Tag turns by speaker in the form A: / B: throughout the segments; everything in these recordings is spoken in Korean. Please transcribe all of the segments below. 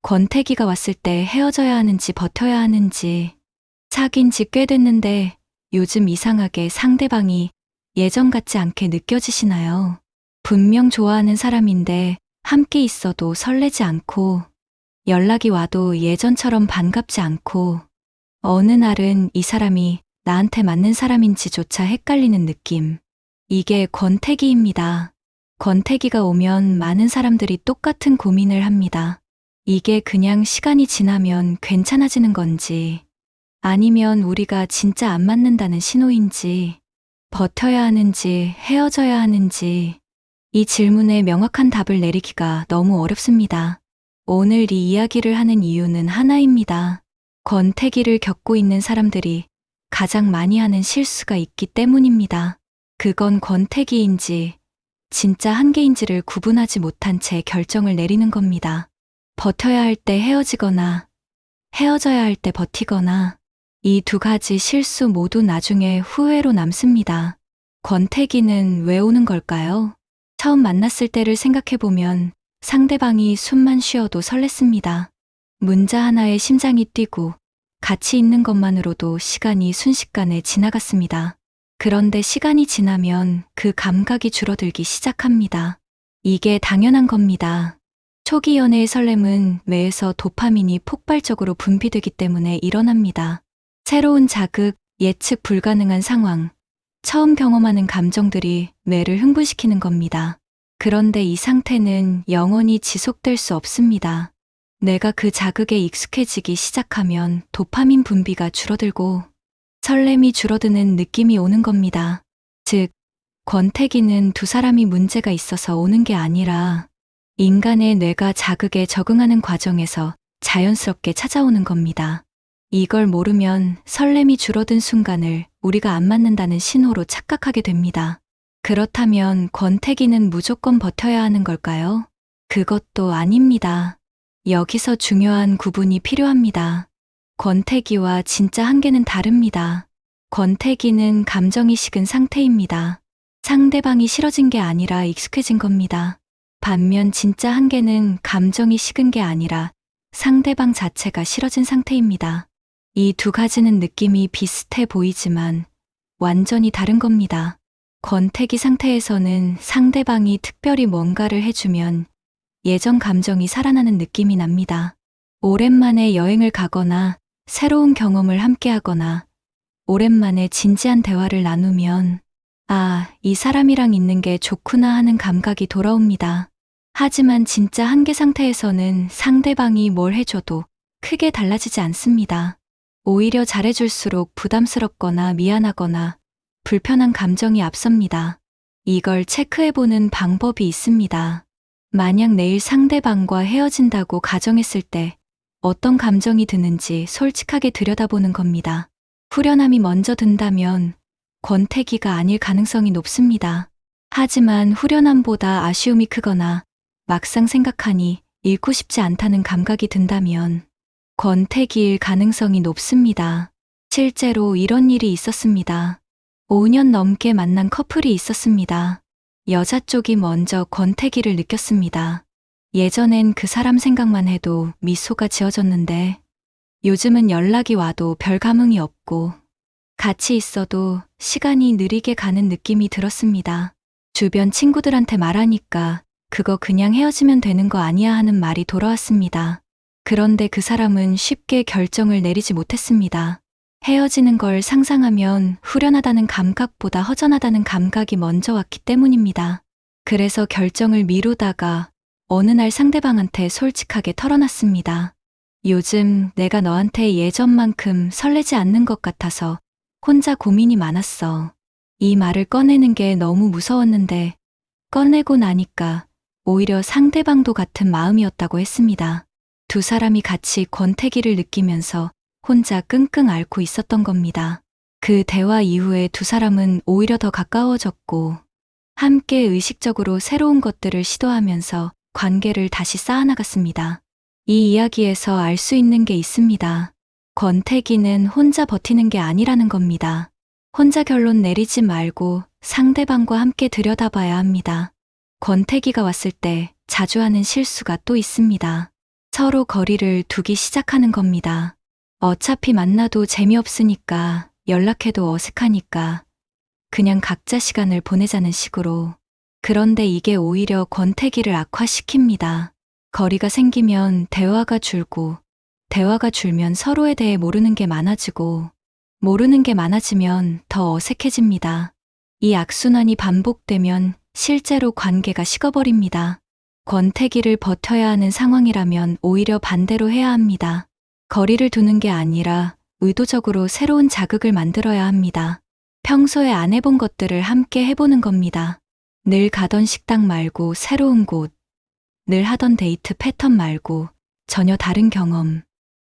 A: 권태기가 왔을 때 헤어져야 하는지 버텨야 하는지. 사귄 지 꽤 됐는데 요즘 이상하게 상대방이 예전 같지 않게 느껴지시나요? 분명 좋아하는 사람인데 함께 있어도 설레지 않고 연락이 와도 예전처럼 반갑지 않고 어느 날은 이 사람이 나한테 맞는 사람인지조차 헷갈리는 느낌. 이게 권태기입니다. 권태기가 오면 많은 사람들이 똑같은 고민을 합니다. 이게 그냥 시간이 지나면 괜찮아지는 건지 아니면 우리가 진짜 안 맞는다는 신호인지 버텨야 하는지 헤어져야 하는지 이 질문에 명확한 답을 내리기가 너무 어렵습니다. 오늘 이 이야기를 하는 이유는 하나입니다. 권태기를 겪고 있는 사람들이 가장 많이 하는 실수가 있기 때문입니다. 그건 권태기인지 진짜 한계인지를 구분하지 못한 채 결정을 내리는 겁니다. 버텨야 할 때 헤어지거나 헤어져야 할 때 버티거나 이 두 가지 실수 모두 나중에 후회로 남습니다. 권태기는 왜 오는 걸까요? 처음 만났을 때를 생각해보면 상대방이 숨만 쉬어도 설렜습니다. 문자 하나에 심장이 뛰고 같이 있는 것만으로도 시간이 순식간에 지나갔습니다. 그런데 시간이 지나면 그 감각이 줄어들기 시작합니다. 이게 당연한 겁니다. 초기 연애의 설렘은 뇌에서 도파민이 폭발적으로 분비되기 때문에 일어납니다. 새로운 자극, 예측 불가능한 상황, 처음 경험하는 감정들이 뇌를 흥분시키는 겁니다. 그런데 이 상태는 영원히 지속될 수 없습니다. 뇌가 그 자극에 익숙해지기 시작하면 도파민 분비가 줄어들고 설렘이 줄어드는 느낌이 오는 겁니다. 즉, 권태기는 두 사람이 문제가 있어서 오는 게 아니라 인간의 뇌가 자극에 적응하는 과정에서 자연스럽게 찾아오는 겁니다. 이걸 모르면 설렘이 줄어든 순간을 우리가 안 맞는다는 신호로 착각하게 됩니다. 그렇다면 권태기는 무조건 버텨야 하는 걸까요? 그것도 아닙니다. 여기서 중요한 구분이 필요합니다. 권태기와 진짜 한계는 다릅니다. 권태기는 감정이 식은 상태입니다. 상대방이 싫어진 게 아니라 익숙해진 겁니다. 반면 진짜 한계는 감정이 식은 게 아니라 상대방 자체가 싫어진 상태입니다. 이 두 가지는 느낌이 비슷해 보이지만 완전히 다른 겁니다. 권태기 상태에서는 상대방이 특별히 뭔가를 해주면 예전 감정이 살아나는 느낌이 납니다. 오랜만에 여행을 가거나 새로운 경험을 함께 하거나 오랜만에 진지한 대화를 나누면 아, 이 사람이랑 있는 게 좋구나 하는 감각이 돌아옵니다. 하지만 진짜 한계 상태에서는 상대방이 뭘 해줘도 크게 달라지지 않습니다. 오히려 잘해줄수록 부담스럽거나 미안하거나 불편한 감정이 앞섭니다. 이걸 체크해보는 방법이 있습니다. 만약 내일 상대방과 헤어진다고 가정했을 때 어떤 감정이 드는지 솔직하게 들여다보는 겁니다. 후련함이 먼저 든다면 권태기가 아닐 가능성이 높습니다. 하지만 후련함보다 아쉬움이 크거나 막상 생각하니 잃고 싶지 않다는 감각이 든다면 권태기일 가능성이 높습니다. 실제로 이런 일이 있었습니다. 5년 넘게 만난 커플이 있었습니다. 여자 쪽이 먼저 권태기를 느꼈습니다. 예전엔 그 사람 생각만 해도 미소가 지어졌는데 요즘은 연락이 와도 별 감흥이 없고 같이 있어도 시간이 느리게 가는 느낌이 들었습니다. 주변 친구들한테 말하니까 그거 그냥 헤어지면 되는 거 아니야 하는 말이 돌아왔습니다. 그런데 그 사람은 쉽게 결정을 내리지 못했습니다. 헤어지는 걸 상상하면 후련하다는 감각보다 허전하다는 감각이 먼저 왔기 때문입니다. 그래서 결정을 미루다가 어느 날 상대방한테 솔직하게 털어놨습니다. 요즘 내가 너한테 예전만큼 설레지 않는 것 같아서 혼자 고민이 많았어. 이 말을 꺼내는 게 너무 무서웠는데 꺼내고 나니까 오히려 상대방도 같은 마음이었다고 했습니다. 두 사람이 같이 권태기를 느끼면서 혼자 끙끙 앓고 있었던 겁니다. 그 대화 이후에 두 사람은 오히려 더 가까워졌고 함께 의식적으로 새로운 것들을 시도하면서 관계를 다시 쌓아나갔습니다. 이 이야기에서 알 수 있는 게 있습니다. 권태기는 혼자 버티는 게 아니라는 겁니다. 혼자 결론 내리지 말고 상대방과 함께 들여다봐야 합니다. 권태기가 왔을 때 자주 하는 실수가 또 있습니다. 서로 거리를 두기 시작하는 겁니다. 어차피 만나도 재미없으니까, 연락해도 어색하니까 그냥 각자 시간을 보내자는 식으로. 그런데 이게 오히려 권태기를 악화시킵니다. 거리가 생기면 대화가 줄고, 대화가 줄면 서로에 대해 모르는 게 많아지고, 모르는 게 많아지면 더 어색해집니다. 이 악순환이 반복되면 실제로 관계가 식어버립니다. 권태기를 버텨야 하는 상황이라면 오히려 반대로 해야 합니다. 거리를 두는 게 아니라 의도적으로 새로운 자극을 만들어야 합니다. 평소에 안 해본 것들을 함께 해보는 겁니다. 늘 가던 식당 말고 새로운 곳, 늘 하던 데이트 패턴 말고 전혀 다른 경험.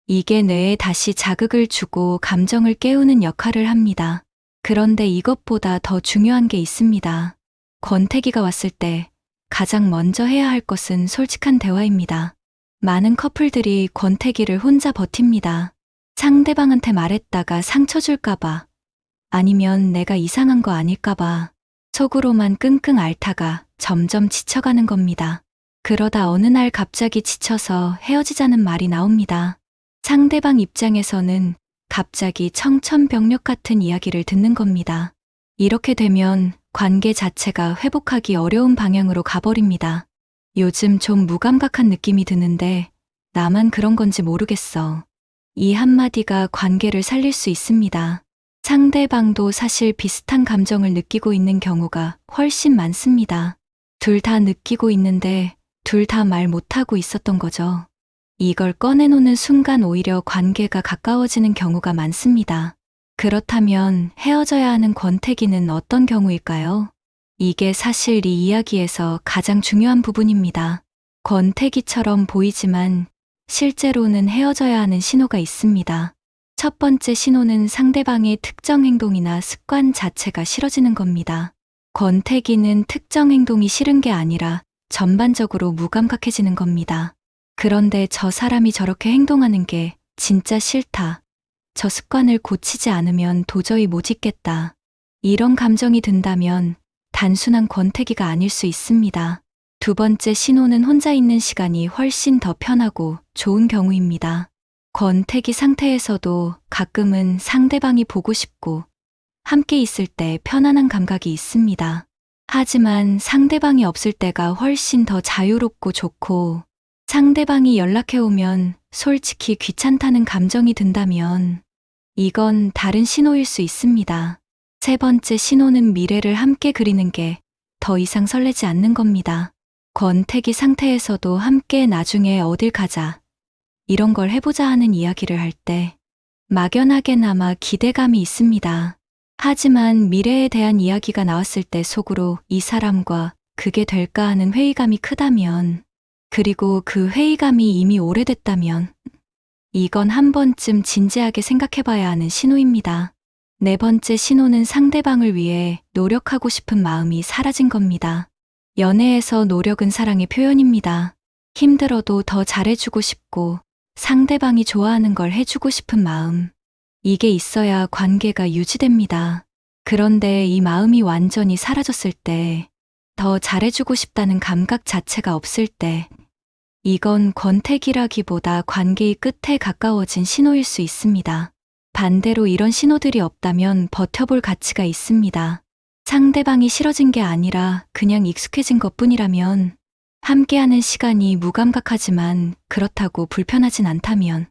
A: 이게 뇌에 다시 자극을 주고 감정을 깨우는 역할을 합니다. 그런데 이것보다 더 중요한 게 있습니다. 권태기가 왔을 때 가장 먼저 해야 할 것은 솔직한 대화입니다. 많은 커플들이 권태기를 혼자 버팁니다. 상대방한테 말했다가 상처 줄까봐, 아니면 내가 이상한 거 아닐까봐 속으로만 끙끙 앓다가 점점 지쳐가는 겁니다. 그러다 어느 날 갑자기 지쳐서 헤어지자는 말이 나옵니다. 상대방 입장에서는 갑자기 청천벽력 같은 이야기를 듣는 겁니다. 이렇게 되면 관계 자체가 회복하기 어려운 방향으로 가버립니다. 요즘 좀 무감각한 느낌이 드는데 나만 그런 건지 모르겠어. 이 한마디가 관계를 살릴 수 있습니다. 상대방도 사실 비슷한 감정을 느끼고 있는 경우가 훨씬 많습니다. 둘 다 느끼고 있는데 둘 다 말 못하고 있었던 거죠. 이걸 꺼내놓는 순간 오히려 관계가 가까워지는 경우가 많습니다. 그렇다면 헤어져야 하는 권태기는 어떤 경우일까요? 이게 사실 이 이야기에서 가장 중요한 부분입니다. 권태기처럼 보이지만 실제로는 헤어져야 하는 신호가 있습니다. 첫 번째 신호는 상대방의 특정 행동이나 습관 자체가 싫어지는 겁니다. 권태기는 특정 행동이 싫은 게 아니라 전반적으로 무감각해지는 겁니다. 그런데 저 사람이 저렇게 행동하는 게 진짜 싫다. 저 습관을 고치지 않으면 도저히 못 잊겠다. 이런 감정이 든다면 단순한 권태기가 아닐 수 있습니다. 두 번째 신호는 혼자 있는 시간이 훨씬 더 편하고 좋은 경우입니다. 권태기 상태에서도 가끔은 상대방이 보고 싶고 함께 있을 때 편안한 감각이 있습니다. 하지만 상대방이 없을 때가 훨씬 더 자유롭고 좋고 상대방이 연락해오면 솔직히 귀찮다는 감정이 든다면 이건 다른 신호일 수 있습니다. 세 번째 신호는 미래를 함께 그리는 게 더 이상 설레지 않는 겁니다. 권태기 상태에서도 함께 나중에 어딜 가자, 이런 걸 해보자 하는 이야기를 할 때 막연하게나마 기대감이 있습니다. 하지만 미래에 대한 이야기가 나왔을 때 속으로 이 사람과 그게 될까 하는 회의감이 크다면, 그리고 그 회의감이 이미 오래됐다면 이건 한 번쯤 진지하게 생각해봐야 하는 신호입니다. 네 번째 신호는 상대방을 위해 노력하고 싶은 마음이 사라진 겁니다. 연애에서 노력은 사랑의 표현입니다. 힘들어도 더 잘해주고 싶고 상대방이 좋아하는 걸 해주고 싶은 마음. 이게 있어야 관계가 유지됩니다. 그런데 이 마음이 완전히 사라졌을 때, 더 잘해주고 싶다는 감각 자체가 없을 때, 이건 권태기라기보다 관계의 끝에 가까워진 신호일 수 있습니다. 반대로 이런 신호들이 없다면 버텨볼 가치가 있습니다. 상대방이 싫어진 게 아니라 그냥 익숙해진 것뿐이라면, 함께하는 시간이 무감각하지만 그렇다고 불편하진 않다면,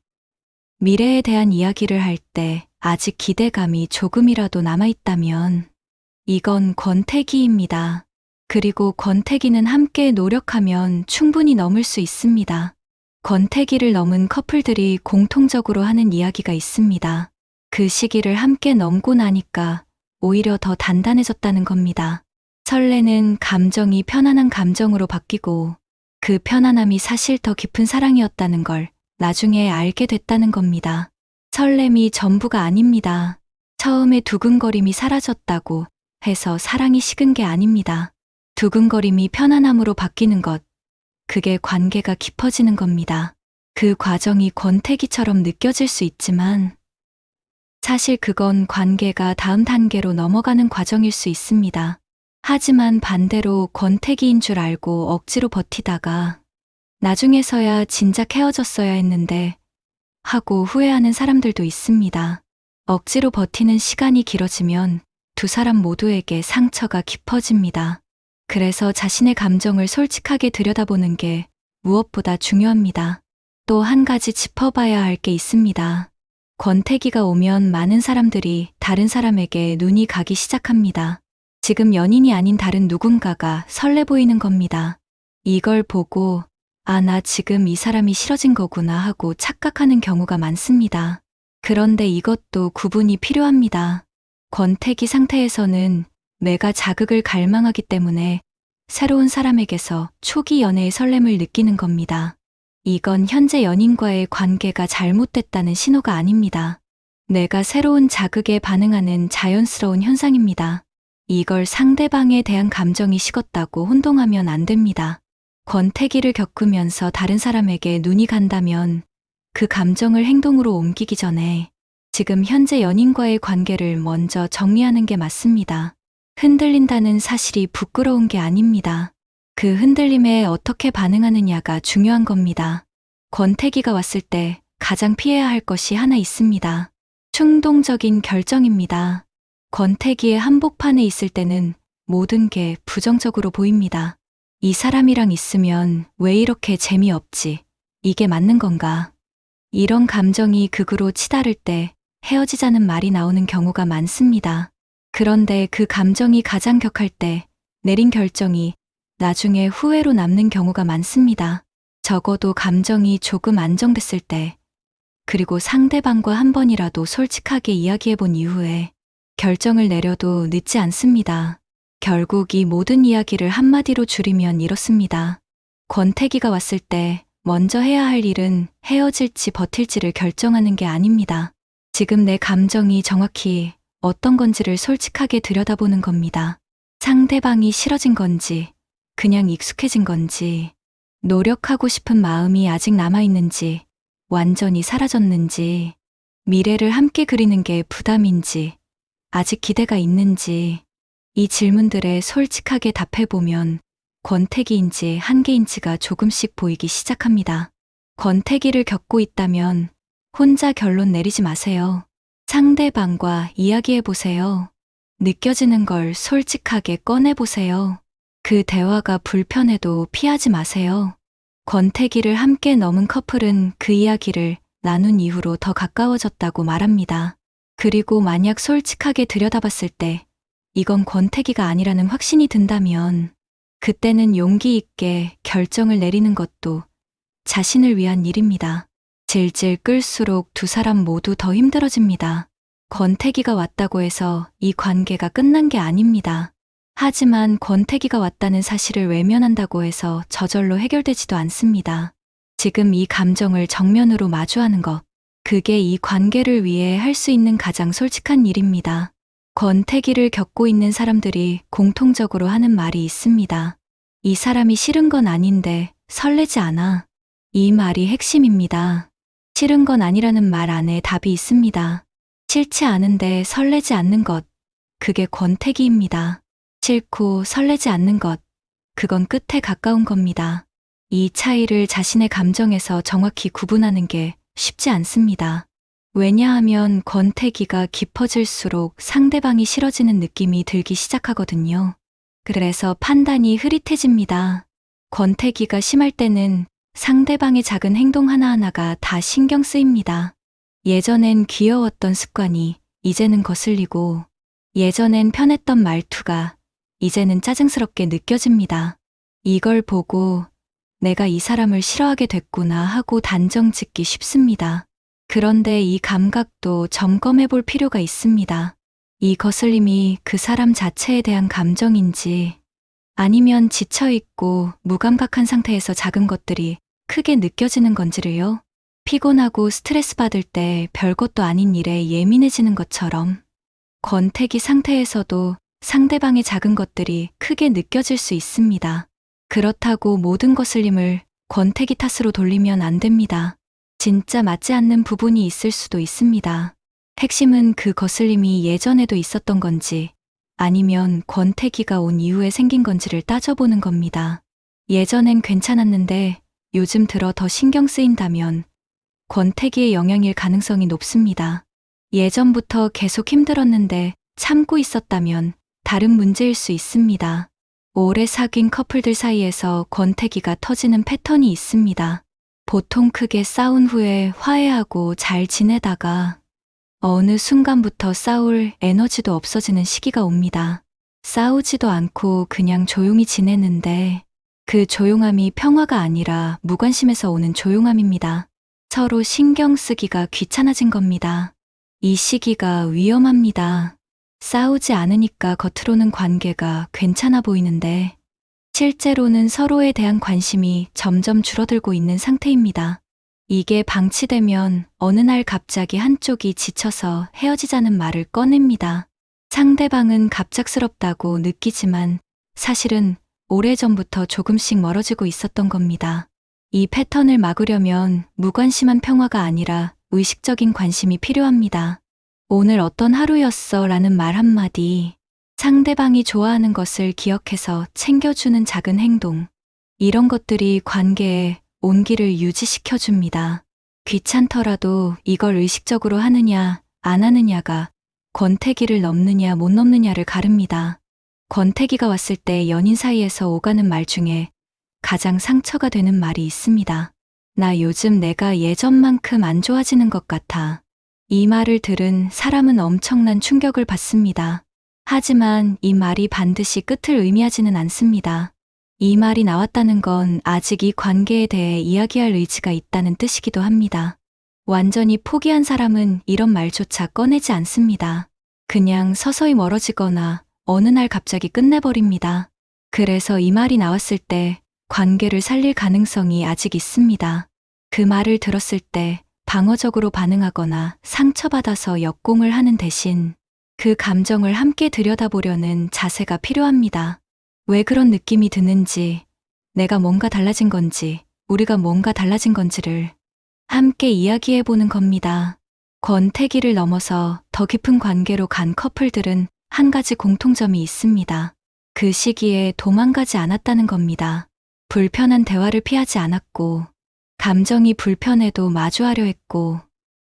A: 미래에 대한 이야기를 할 때 아직 기대감이 조금이라도 남아있다면 이건 권태기입니다. 그리고 권태기는 함께 노력하면 충분히 넘을 수 있습니다. 권태기를 넘은 커플들이 공통적으로 하는 이야기가 있습니다. 그 시기를 함께 넘고 나니까 오히려 더 단단해졌다는 겁니다. 설레는 감정이 편안한 감정으로 바뀌고 그 편안함이 사실 더 깊은 사랑이었다는 걸 나중에 알게 됐다는 겁니다. 설렘이 전부가 아닙니다. 처음에 두근거림이 사라졌다고 해서 사랑이 식은 게 아닙니다. 두근거림이 편안함으로 바뀌는 것, 그게 관계가 깊어지는 겁니다. 그 과정이 권태기처럼 느껴질 수 있지만 사실 그건 관계가 다음 단계로 넘어가는 과정일 수 있습니다. 하지만 반대로 권태기인 줄 알고 억지로 버티다가 나중에서야 진작 헤어졌어야 했는데 하고 후회하는 사람들도 있습니다. 억지로 버티는 시간이 길어지면 두 사람 모두에게 상처가 깊어집니다. 그래서 자신의 감정을 솔직하게 들여다보는 게 무엇보다 중요합니다. 또 한 가지 짚어봐야 할 게 있습니다. 권태기가 오면 많은 사람들이 다른 사람에게 눈이 가기 시작합니다. 지금 연인이 아닌 다른 누군가가 설레 보이는 겁니다. 이걸 보고 아, 나 지금 이 사람이 싫어진 거구나 하고 착각하는 경우가 많습니다. 그런데 이것도 구분이 필요합니다. 권태기 상태에서는 뇌가 자극을 갈망하기 때문에 새로운 사람에게서 초기 연애의 설렘을 느끼는 겁니다. 이건 현재 연인과의 관계가 잘못됐다는 신호가 아닙니다. 뇌가 새로운 자극에 반응하는 자연스러운 현상입니다. 이걸 상대방에 대한 감정이 식었다고 혼동하면 안 됩니다. 권태기를 겪으면서 다른 사람에게 눈이 간다면 그 감정을 행동으로 옮기기 전에 지금 현재 연인과의 관계를 먼저 정리하는 게 맞습니다. 흔들린다는 사실이 부끄러운 게 아닙니다. 그 흔들림에 어떻게 반응하느냐가 중요한 겁니다. 권태기가 왔을 때 가장 피해야 할 것이 하나 있습니다. 충동적인 결정입니다. 권태기의 한복판에 있을 때는 모든 게 부정적으로 보입니다. 이 사람이랑 있으면 왜 이렇게 재미없지? 이게 맞는 건가? 이런 감정이 극으로 치달을 때 헤어지자는 말이 나오는 경우가 많습니다. 그런데 그 감정이 가장 격할 때 내린 결정이 나중에 후회로 남는 경우가 많습니다. 적어도 감정이 조금 안정됐을 때, 그리고 상대방과 한 번이라도 솔직하게 이야기해 본 이후에 결정을 내려도 늦지 않습니다. 결국 이 모든 이야기를 한마디로 줄이면 이렇습니다. 권태기가 왔을 때 먼저 해야 할 일은 헤어질지 버틸지를 결정하는 게 아닙니다. 지금 내 감정이 정확히 어떤 건지를 솔직하게 들여다보는 겁니다. 상대방이 싫어진 건지, 그냥 익숙해진 건지, 노력하고 싶은 마음이 아직 남아있는지, 완전히 사라졌는지, 미래를 함께 그리는 게 부담인지, 아직 기대가 있는지, 이 질문들에 솔직하게 답해보면 권태기인지 한계인지가 조금씩 보이기 시작합니다. 권태기를 겪고 있다면 혼자 결론 내리지 마세요. 상대방과 이야기해보세요. 느껴지는 걸 솔직하게 꺼내보세요. 그 대화가 불편해도 피하지 마세요. 권태기를 함께 넘은 커플은 그 이야기를 나눈 이후로 더 가까워졌다고 말합니다. 그리고 만약 솔직하게 들여다봤을 때 이건 권태기가 아니라는 확신이 든다면 그때는 용기 있게 결정을 내리는 것도 자신을 위한 일입니다. 질질 끌수록 두 사람 모두 더 힘들어집니다. 권태기가 왔다고 해서 이 관계가 끝난 게 아닙니다. 하지만 권태기가 왔다는 사실을 외면한다고 해서 저절로 해결되지도 않습니다. 지금 이 감정을 정면으로 마주하는 것, 그게 이 관계를 위해 할 수 있는 가장 솔직한 일입니다. 권태기를 겪고 있는 사람들이 공통적으로 하는 말이 있습니다. 이 사람이 싫은 건 아닌데 설레지 않아. 이 말이 핵심입니다. 싫은 건 아니라는 말 안에 답이 있습니다. 싫지 않은데 설레지 않는 것, 그게 권태기입니다. 싫고 설레지 않는 것, 그건 끝에 가까운 겁니다. 이 차이를 자신의 감정에서 정확히 구분하는 게 쉽지 않습니다. 왜냐하면 권태기가 깊어질수록 상대방이 싫어지는 느낌이 들기 시작하거든요. 그래서 판단이 흐릿해집니다. 권태기가 심할 때는 상대방의 작은 행동 하나하나가 다 신경 쓰입니다. 예전엔 귀여웠던 습관이 이제는 거슬리고, 예전엔 편했던 말투가 이제는 짜증스럽게 느껴집니다. 이걸 보고 내가 이 사람을 싫어하게 됐구나 하고 단정 짓기 쉽습니다. 그런데 이 감각도 점검해 볼 필요가 있습니다. 이 거슬림이 그 사람 자체에 대한 감정인지, 아니면 지쳐있고 무감각한 상태에서 작은 것들이 크게 느껴지는 건지를요. 피곤하고 스트레스 받을 때 별것도 아닌 일에 예민해지는 것처럼 권태기 상태에서도 상대방의 작은 것들이 크게 느껴질 수 있습니다. 그렇다고 모든 거슬림을 권태기 탓으로 돌리면 안 됩니다. 진짜 맞지 않는 부분이 있을 수도 있습니다. 핵심은 그 거슬림이 예전에도 있었던 건지 아니면 권태기가 온 이후에 생긴 건지를 따져보는 겁니다. 예전엔 괜찮았는데 요즘 들어 더 신경 쓰인다면 권태기의 영향일 가능성이 높습니다. 예전부터 계속 힘들었는데 참고 있었다면 다른 문제일 수 있습니다. 오래 사귄 커플들 사이에서 권태기가 터지는 패턴이 있습니다. 보통 크게 싸운 후에 화해하고 잘 지내다가 어느 순간부터 싸울 에너지도 없어지는 시기가 옵니다. 싸우지도 않고 그냥 조용히 지내는데 그 조용함이 평화가 아니라 무관심에서 오는 조용함입니다. 서로 신경 쓰기가 귀찮아진 겁니다. 이 시기가 위험합니다. 싸우지 않으니까 겉으로는 관계가 괜찮아 보이는데 실제로는 서로에 대한 관심이 점점 줄어들고 있는 상태입니다. 이게 방치되면 어느 날 갑자기 한쪽이 지쳐서 헤어지자는 말을 꺼냅니다. 상대방은 갑작스럽다고 느끼지만 사실은 오래전부터 조금씩 멀어지고 있었던 겁니다. 이 패턴을 막으려면 무관심한 평화가 아니라 의식적인 관심이 필요합니다. 오늘 어떤 하루였어 라는 말 한마디, 상대방이 좋아하는 것을 기억해서 챙겨주는 작은 행동, 이런 것들이 관계의 온기를 유지시켜줍니다. 귀찮더라도 이걸 의식적으로 하느냐 안 하느냐가 권태기를 넘느냐 못 넘느냐를 가릅니다. 권태기가 왔을 때 연인 사이에서 오가는 말 중에 가장 상처가 되는 말이 있습니다. 나 요즘 내가 예전만큼 안 좋아지는 것 같아. 이 말을 들은 사람은 엄청난 충격을 받습니다. 하지만 이 말이 반드시 끝을 의미하지는 않습니다. 이 말이 나왔다는 건 아직 이 관계에 대해 이야기할 의지가 있다는 뜻이기도 합니다. 완전히 포기한 사람은 이런 말조차 꺼내지 않습니다. 그냥 서서히 멀어지거나 어느 날 갑자기 끝내버립니다. 그래서 이 말이 나왔을 때 관계를 살릴 가능성이 아직 있습니다. 그 말을 들었을 때 방어적으로 반응하거나 상처받아서 역공을 하는 대신 그 감정을 함께 들여다보려는 자세가 필요합니다. 왜 그런 느낌이 드는지, 내가 뭔가 달라진 건지, 우리가 뭔가 달라진 건지를 함께 이야기해보는 겁니다. 권태기를 넘어서 더 깊은 관계로 간 커플들은 한 가지 공통점이 있습니다. 그 시기에 도망가지 않았다는 겁니다. 불편한 대화를 피하지 않았고, 감정이 불편해도 마주하려 했고,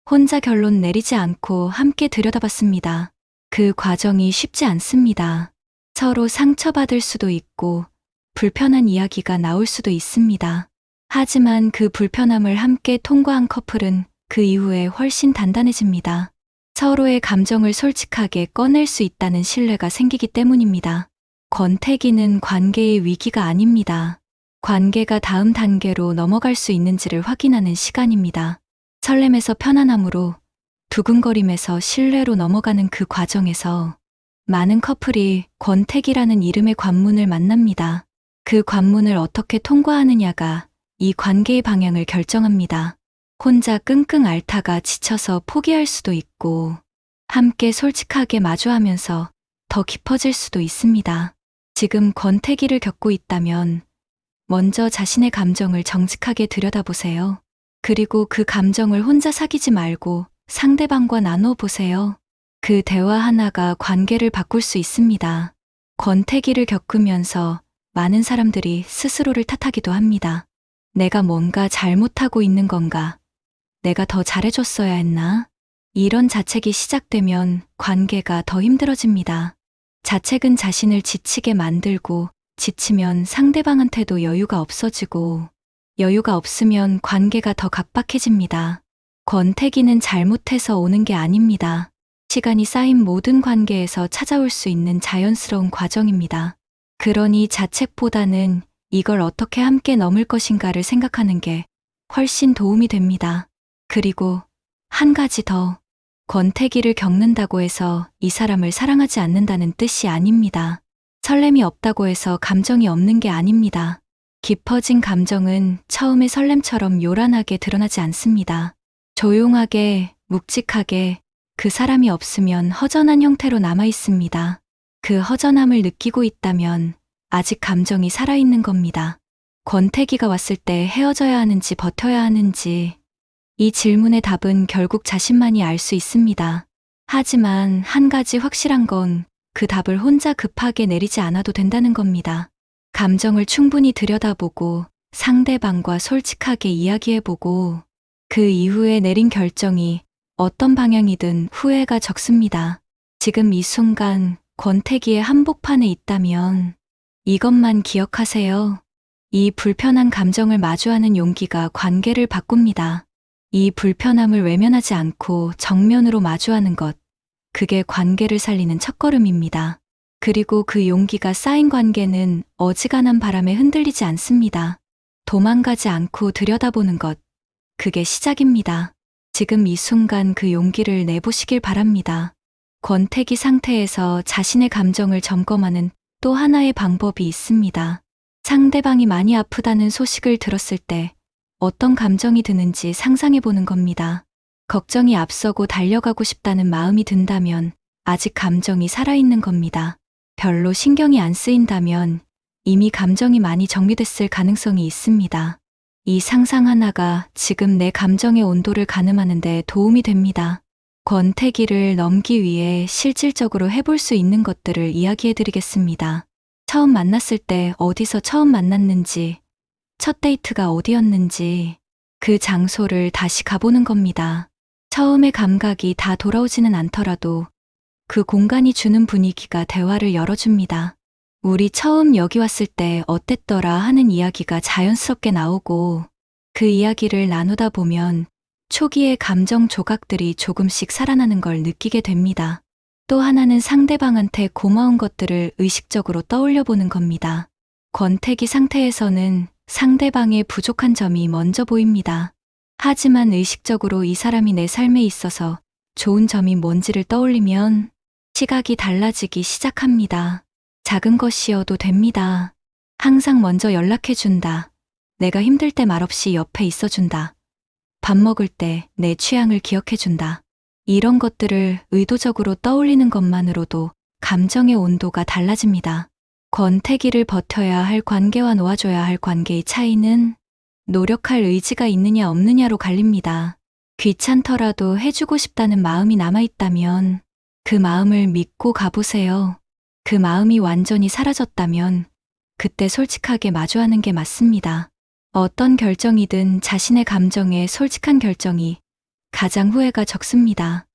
A: 혼자 결론 내리지 않고 함께 들여다봤습니다. 그 과정이 쉽지 않습니다. 서로 상처받을 수도 있고, 불편한 이야기가 나올 수도 있습니다. 하지만 그 불편함을 함께 통과한 커플은 그 이후에 훨씬 단단해집니다. 서로의 감정을 솔직하게 꺼낼 수 있다는 신뢰가 생기기 때문입니다. 권태기는 관계의 위기가 아닙니다. 관계가 다음 단계로 넘어갈 수 있는지를 확인하는 시간입니다. 설렘에서 편안함으로, 두근거림에서 신뢰로 넘어가는 그 과정에서 많은 커플이 권태기라는 이름의 관문을 만납니다. 그 관문을 어떻게 통과하느냐가 이 관계의 방향을 결정합니다. 혼자 끙끙 앓다가 지쳐서 포기할 수도 있고, 함께 솔직하게 마주하면서 더 깊어질 수도 있습니다. 지금 권태기를 겪고 있다면 먼저 자신의 감정을 정직하게 들여다보세요. 그리고 그 감정을 혼자 사귀지 말고 상대방과 나눠보세요. 그 대화 하나가 관계를 바꿀 수 있습니다. 권태기를 겪으면서 많은 사람들이 스스로를 탓하기도 합니다. 내가 뭔가 잘못하고 있는 건가? 내가 더 잘해줬어야 했나? 이런 자책이 시작되면 관계가 더 힘들어집니다. 자책은 자신을 지치게 만들고, 지치면 상대방한테도 여유가 없어지고, 여유가 없으면 관계가 더 각박해집니다. 권태기는 잘못해서 오는 게 아닙니다. 시간이 쌓인 모든 관계에서 찾아올 수 있는 자연스러운 과정입니다. 그러니 자책보다는 이걸 어떻게 함께 넘을 것인가를 생각하는 게 훨씬 도움이 됩니다. 그리고 한 가지 더, 권태기를 겪는다고 해서 이 사람을 사랑하지 않는다는 뜻이 아닙니다. 설렘이 없다고 해서 감정이 없는 게 아닙니다. 깊어진 감정은 처음의 설렘처럼 요란하게 드러나지 않습니다. 조용하게, 묵직하게, 그 사람이 없으면 허전한 형태로 남아 있습니다. 그 허전함을 느끼고 있다면 아직 감정이 살아있는 겁니다. 권태기가 왔을 때 헤어져야 하는지 버텨야 하는지, 이 질문의 답은 결국 자신만이 알 수 있습니다. 하지만 한 가지 확실한 건 그 답을 혼자 급하게 내리지 않아도 된다는 겁니다. 감정을 충분히 들여다보고 상대방과 솔직하게 이야기해보고 그 이후에 내린 결정이 어떤 방향이든 후회가 적습니다. 지금 이 순간 권태기의 한복판에 있다면 이것만 기억하세요. 이 불편한 감정을 마주하는 용기가 관계를 바꿉니다. 이 불편함을 외면하지 않고 정면으로 마주하는 것, 그게 관계를 살리는 첫걸음입니다. 그리고 그 용기가 쌓인 관계는 어지간한 바람에 흔들리지 않습니다. 도망가지 않고 들여다보는 것, 그게 시작입니다. 지금 이 순간 그 용기를 내보시길 바랍니다. 권태기 상태에서 자신의 감정을 점검하는 또 하나의 방법이 있습니다. 상대방이 많이 아프다는 소식을 들었을 때 어떤 감정이 드는지 상상해 보는 겁니다. 걱정이 앞서고 달려가고 싶다는 마음이 든다면 아직 감정이 살아있는 겁니다. 별로 신경이 안 쓰인다면 이미 감정이 많이 정리됐을 가능성이 있습니다. 이 상상 하나가 지금 내 감정의 온도를 가늠하는 데 도움이 됩니다. 권태기를 넘기 위해 실질적으로 해볼 수 있는 것들을 이야기해 드리겠습니다. 처음 만났을 때 어디서 처음 만났는지, 첫 데이트가 어디였는지, 그 장소를 다시 가보는 겁니다. 처음의 감각이 다 돌아오지는 않더라도 그 공간이 주는 분위기가 대화를 열어줍니다. 우리 처음 여기 왔을 때 어땠더라 하는 이야기가 자연스럽게 나오고 그 이야기를 나누다 보면 초기의 감정 조각들이 조금씩 살아나는 걸 느끼게 됩니다. 또 하나는 상대방한테 고마운 것들을 의식적으로 떠올려 보는 겁니다. 권태기 상태에서는 상대방의 부족한 점이 먼저 보입니다. 하지만 의식적으로 이 사람이 내 삶에 있어서 좋은 점이 뭔지를 떠올리면 시각이 달라지기 시작합니다. 작은 것이어도 됩니다. 항상 먼저 연락해준다. 내가 힘들 때 말없이 옆에 있어준다. 밥 먹을 때 내 취향을 기억해준다. 이런 것들을 의도적으로 떠올리는 것만으로도 감정의 온도가 달라집니다. 권태기를 버텨야 할 관계와 놓아줘야 할 관계의 차이는 노력할 의지가 있느냐 없느냐로 갈립니다. 귀찮더라도 해주고 싶다는 마음이 남아있다면 그 마음을 믿고 가보세요. 그 마음이 완전히 사라졌다면 그때 솔직하게 마주하는 게 맞습니다. 어떤 결정이든 자신의 감정에 솔직한 결정이 가장 후회가 적습니다.